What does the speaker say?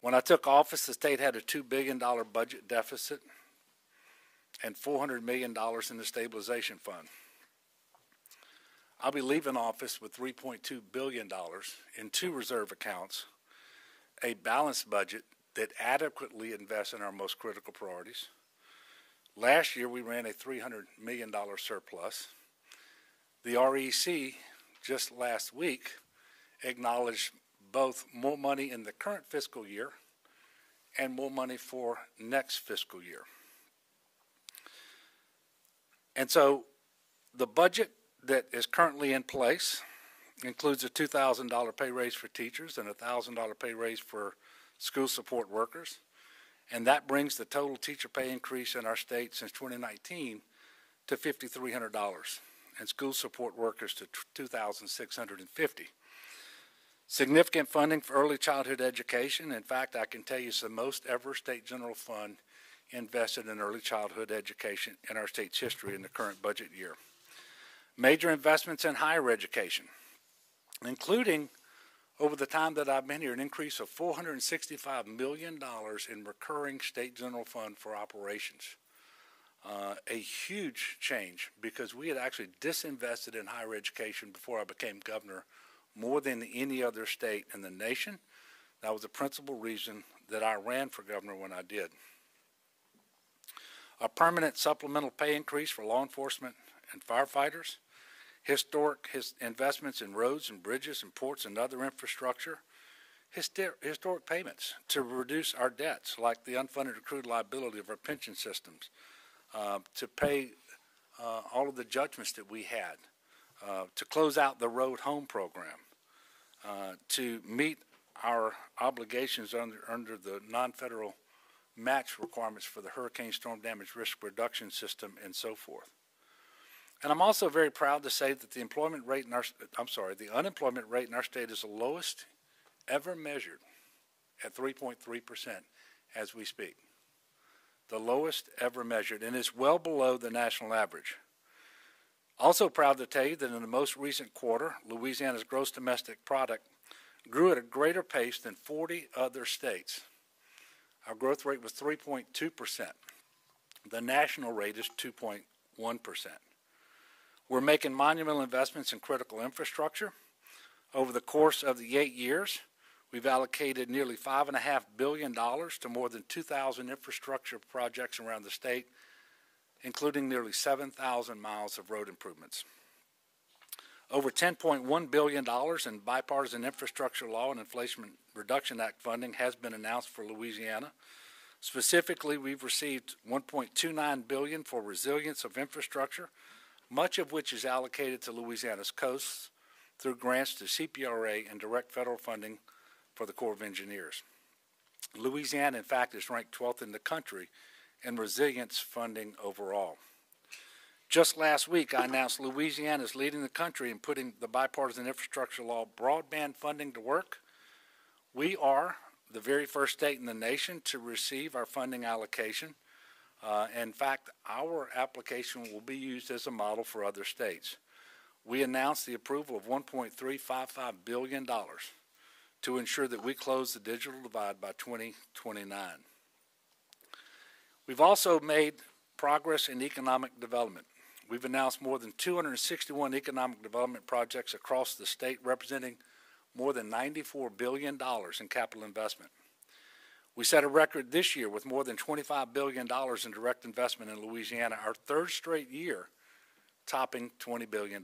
When I took office, the state had a $2 billion budget deficit and $400 million in the stabilization fund. I'll be leaving office with $3.2 billion in 2 reserve accounts, a balanced budget that adequately invests in our most critical priorities. Last year, we ran a $300 million surplus. The REC just last week acknowledged both more money in the current fiscal year and more money for next fiscal year. And so the budget that is currently in place includes a $2,000 pay raise for teachers and a $1,000 pay raise for school support workers. And that brings the total teacher pay increase in our state since 2019 to $5,300, and school support workers to $2,650. Significant funding for early childhood education. In fact, I can tell you it's the most ever state general fund invested in early childhood education in our state's history in the current budget year. Major investments in higher education, including, over the time that I've been here, an increase of $465 million in recurring state general fund for operations. A huge change, because we had actually disinvested in higher education before I became governor more than any other state in the nation. That was the principal reason that I ran for governor when I did. A permanent supplemental pay increase for law enforcement and firefighters, historic investments in roads and bridges and ports and other infrastructure, historic payments to reduce our debts, like the unfunded accrued liability of our pension systems, to pay all of the judgments that we had, to close out the Road Home program, to meet our obligations under the non-federal match requirements for the Hurricane Storm Damage Risk Reduction System, and so forth. And I'm also very proud to say that the unemployment rate in our state is the lowest ever measured at 3.3% as we speak. The lowest ever measured, and is well below the national average. Also proud to tell you that in the most recent quarter, Louisiana's gross domestic product grew at a greater pace than 40 other states. Our growth rate was 3.2%. The national rate is 2.1%. We're making monumental investments in critical infrastructure. Over the course of the 8 years, we've allocated nearly $5.5 billion to more than 2,000 infrastructure projects around the state, including nearly 7,000 miles of road improvements. Over $10.1 billion in bipartisan infrastructure law and Inflation Reduction Act funding has been announced for Louisiana. Specifically, we've received $1.29 billion for resilience of infrastructure, much of which is allocated to Louisiana's coasts through grants to CPRA and direct federal funding for the Corps of Engineers. Louisiana, in fact, is ranked 12th in the country in resilience funding overall. Just last week, I announced Louisiana is leading the country in putting the bipartisan infrastructure law broadband funding to work. We are the very first state in the nation to receive our funding allocation. In fact, our application will be used as a model for other states. We announced the approval of $1.355 billion to ensure that we close the digital divide by 2029. We've also made progress in economic development. We've announced more than 261 economic development projects across the state, representing more than $94 billion in capital investment. We set a record this year with more than $25 billion in direct investment in Louisiana, our third straight year topping $20 billion.